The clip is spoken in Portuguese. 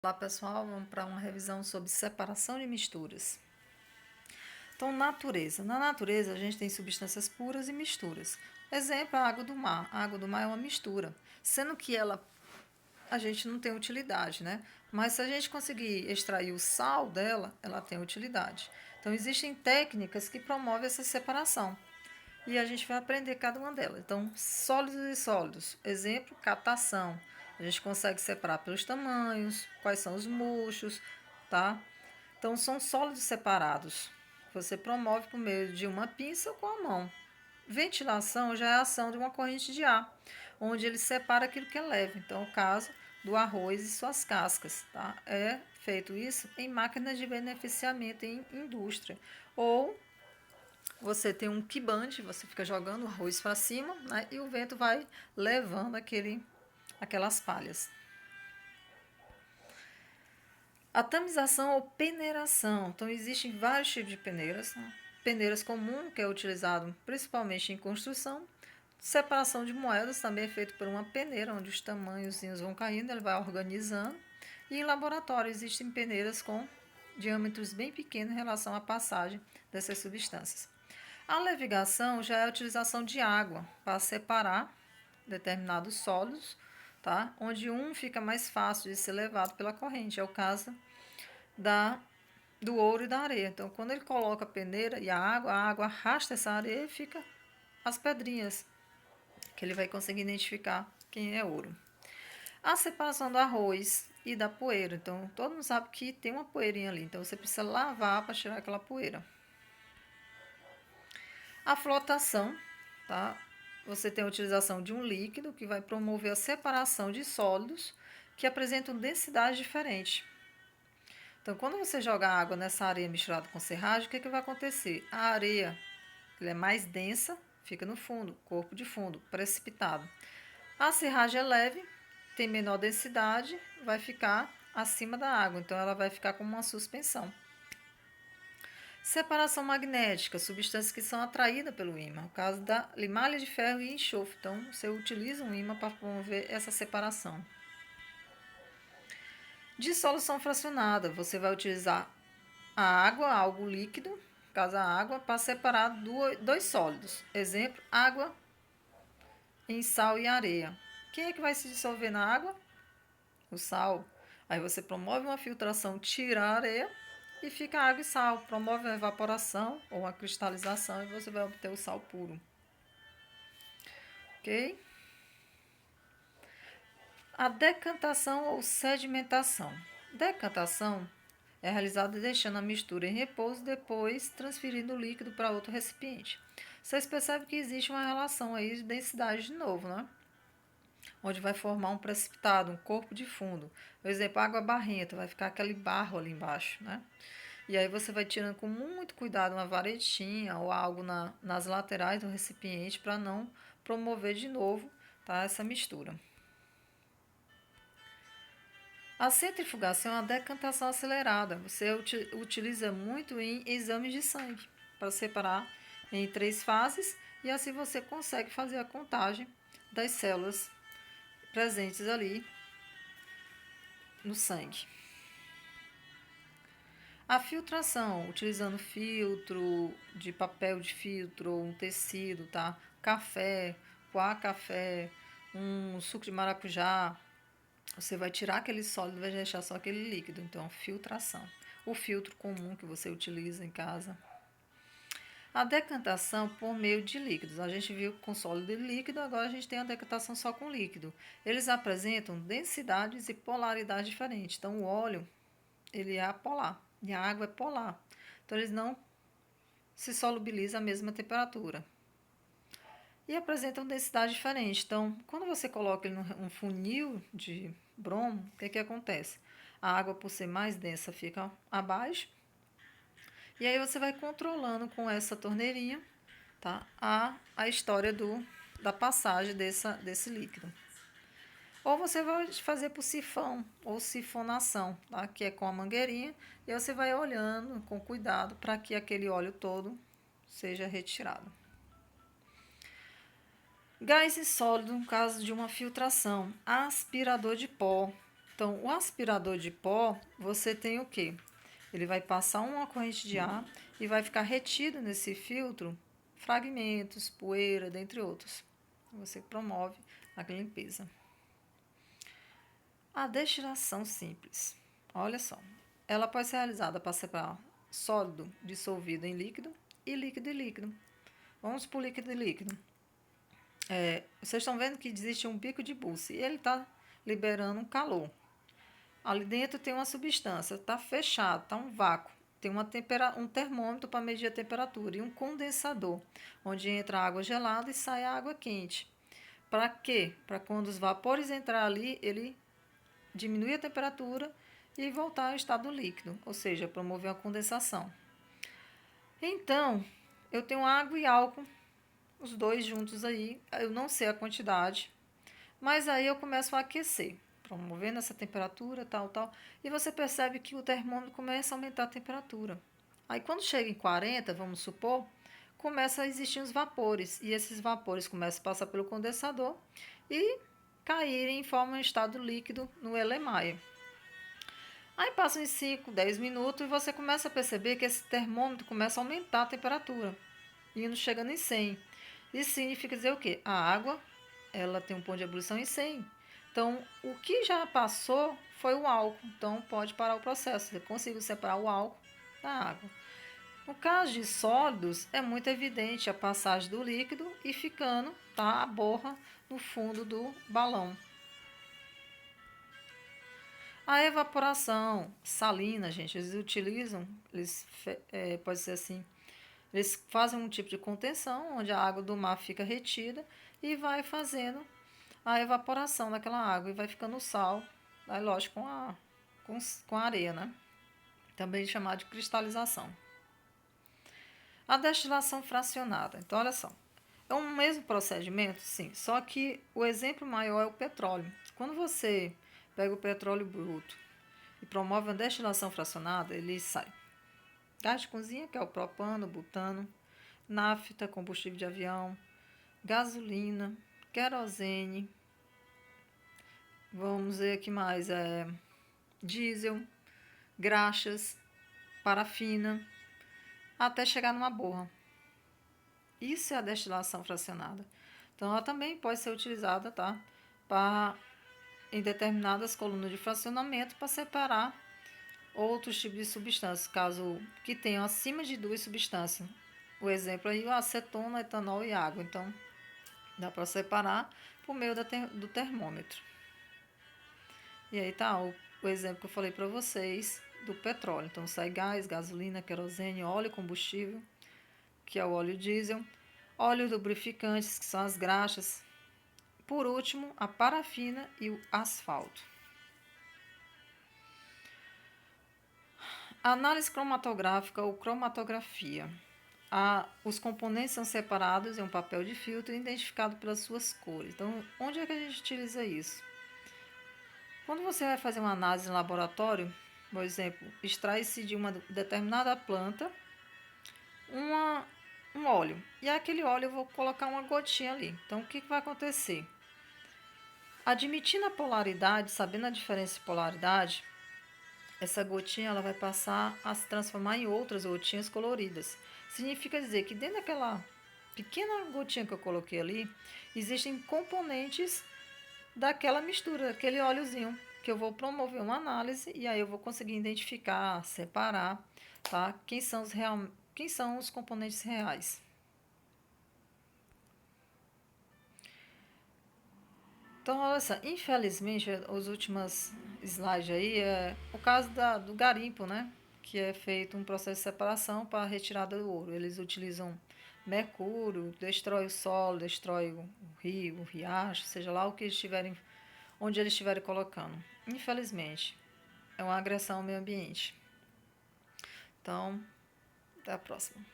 Olá pessoal, vamos para uma revisão sobre separação de misturas. Então, natureza. Na natureza a gente tem substâncias puras e misturas. Exemplo, a água do mar. A água do mar é uma mistura, sendo que a gente não tem utilidade, né? Mas se a gente conseguir extrair o sal dela, ela tem utilidade. Então, existem técnicas que promovem essa separação. E a gente vai aprender cada uma delas. Então, sólidos e sólidos. Exemplo, catação. A gente consegue separar pelos tamanhos, quais são os murchos, tá? Então, são sólidos separados. Você promove por meio de uma pinça ou com a mão. Ventilação já é a ação de uma corrente de ar, onde ele separa aquilo que é leve. Então, o caso do arroz e suas cascas, tá? É feito isso em máquinas de beneficiamento em indústria. Ou você tem um kibande, você fica jogando o arroz para cima, né, e o vento vai levando aquelas palhas. A tamização ou peneiração. Então, existem vários tipos de peneiras. Né? Peneiras comum, que é utilizado principalmente em construção. Separação de moedas também é feito por uma peneira, onde os tamanhozinhos vão caindo, ele vai organizando. E em laboratório existem peneiras com diâmetros bem pequenos em relação à passagem dessas substâncias. A levigação já é a utilização de água para separar determinados sólidos, tá? Onde um fica mais fácil de ser levado pela corrente. É o caso do ouro e da areia. Então, quando ele coloca a peneira e a água arrasta essa areia e fica as pedrinhas, que ele vai conseguir identificar quem é ouro. A separação do arroz e da poeira. Então, todo mundo sabe que tem uma poeirinha ali. Então, você precisa lavar para tirar aquela poeira. A flotação, tá? Você tem a utilização de um líquido que vai promover a separação de sólidos que apresentam densidade diferente. Então, quando você joga água nessa areia misturada com serragem, o que vai acontecer? A areia ela é mais densa, fica no fundo, corpo de fundo, precipitado. A serragem é leve, tem menor densidade, vai ficar acima da água, então ela vai ficar como uma suspensão. Separação magnética, substâncias que são atraídas pelo ímã. No caso da limalha de ferro e enxofre. Então, você utiliza um ímã para promover essa separação. Dissolução fracionada, você vai utilizar a água, algo líquido, no caso a água, para separar dois sólidos. Exemplo, água em sal e areia. Quem é que vai se dissolver na água? O sal. Aí você promove uma filtração, tira a areia e fica água e sal. Promove a evaporação ou a cristalização e você vai obter o sal puro. Ok? A decantação ou sedimentação. Decantação é realizada deixando a mistura em repouso, depois transferindo o líquido para outro recipiente. Vocês percebem que existe uma relação aí de densidade de novo, né? Onde vai formar um precipitado, um corpo de fundo. Por exemplo, água barrenta, vai ficar aquele barro ali embaixo, né? E aí você vai tirando com muito cuidado uma varetinha ou algo nas laterais do recipiente para não promover de novo, tá, essa mistura. A centrifugação é uma decantação acelerada. Você utiliza muito em exames de sangue para separar em 3 fases e assim você consegue fazer a contagem das células presentes ali no sangue. A filtração, utilizando filtro de papel de filtro ou um tecido, tá? Café, coar café, um suco de maracujá. Você vai tirar aquele sólido e vai deixar só aquele líquido. Então, filtração. O filtro comum que você utiliza em casa. A decantação por meio de líquidos. A gente viu com sólido e líquido, agora a gente tem a decantação só com líquido. Eles apresentam densidades e polaridades diferentes. Então, o óleo, ele é apolar e a água é polar. Então, eles não se solubilizam à mesma temperatura. E apresentam densidade diferente. Então, quando você coloca ele num funil de bromo, o que acontece? A água, por ser mais densa, fica abaixo. E aí você vai controlando com essa torneirinha, tá? A história da passagem desse líquido. Ou você vai fazer por sifão ou sifonação, tá? Que é com a mangueirinha. E você vai olhando com cuidado para que aquele óleo todo seja retirado. Gás insólido no caso de uma filtração. Aspirador de pó. Então, o aspirador de pó, você tem o quê? Ele vai passar uma corrente de ar e vai ficar retido nesse filtro fragmentos, poeira, dentre outros. Você promove a limpeza. A destilação simples. Olha só. Ela pode ser realizada para separar sólido dissolvido em líquido e líquido e líquido. Vamos para o líquido e líquido. Vocês estão vendo que existe um bico de Bose e ele está liberando um calor. Ali dentro tem uma substância, está fechado, está um vácuo. Tem um termômetro para medir a temperatura e um condensador, onde entra a água gelada e sai a água quente. Para quê? Para quando os vapores entrar ali, ele diminuir a temperatura e voltar ao estado líquido, ou seja, promover uma condensação. Então, eu tenho água e álcool, os dois juntos aí, eu não sei a quantidade, mas aí eu começo a aquecer, promovendo essa temperatura, tal, e você percebe que o termômetro começa a aumentar a temperatura. Aí quando chega em 40, vamos supor, começa a existir os vapores, e esses vapores começam a passar pelo condensador e caírem em forma de estado líquido no Erlenmeyer. Aí passam uns 5, 10 minutos e você começa a perceber que esse termômetro começa a aumentar a temperatura, indo chegando em 100. Isso significa dizer o quê? A água, ela tem um ponto de ebulição em 100. Então, o que já passou foi o álcool. Então, pode parar o processo. Eu consigo separar o álcool da água. No caso de sólidos, é muito evidente a passagem do líquido e ficando, tá, a borra no fundo do balão. A evaporação salina, gente, eles utilizam, pode ser assim, eles fazem um tipo de contenção, onde a água do mar fica retida e vai fazendo a evaporação daquela água e vai ficando o sal, aí, lógico, com a areia, né? Também chamado de cristalização. A destilação fracionada. Então, olha só. É o mesmo procedimento, sim, só que o exemplo maior é o petróleo. Quando você pega o petróleo bruto e promove uma destilação fracionada, ele sai gás de cozinha, que é o propano, butano, nafta, combustível de avião, gasolina, querosene, vamos ver aqui mais, diesel, graxas, parafina, até chegar numa borra. Isso é a destilação fracionada. Então, ela também pode ser utilizada, tá, em determinadas colunas de fracionamento para separar outros tipos de substâncias, caso que tenham acima de 2 substâncias. O exemplo aí, o acetona, etanol e água. Então, dá para separar por meio do termômetro. E aí tá o exemplo que eu falei para vocês do petróleo. Então, sai gás, gasolina, querosene, óleo combustível, que é o óleo diesel, óleos lubrificantes, que são as graxas. Por último, a parafina e o asfalto. A análise cromatográfica ou cromatografia. Os componentes são separados em um papel de filtro identificado pelas suas cores. Então, onde é que a gente utiliza isso? Quando você vai fazer uma análise em laboratório, por exemplo, extrai-se de uma determinada planta um óleo. E aquele óleo eu vou colocar uma gotinha ali. Então, o que vai acontecer? Admitindo a polaridade, sabendo a diferença de polaridade, essa gotinha ela vai passar a se transformar em outras gotinhas coloridas. Significa dizer que dentro daquela pequena gotinha que eu coloquei ali, existem componentes daquela mistura, daquele óleozinho, que eu vou promover uma análise e aí eu vou conseguir identificar, separar, tá? Quem são os componentes reais. Então, olha só, infelizmente, os últimos slides aí é o caso do garimpo, né? Que é feito um processo de separação para a retirada do ouro. Eles utilizam mercúrio, destrói o solo, destrói o rio, o riacho, seja lá o que onde eles estiverem colocando. Infelizmente, é uma agressão ao meio ambiente. Então, até a próxima.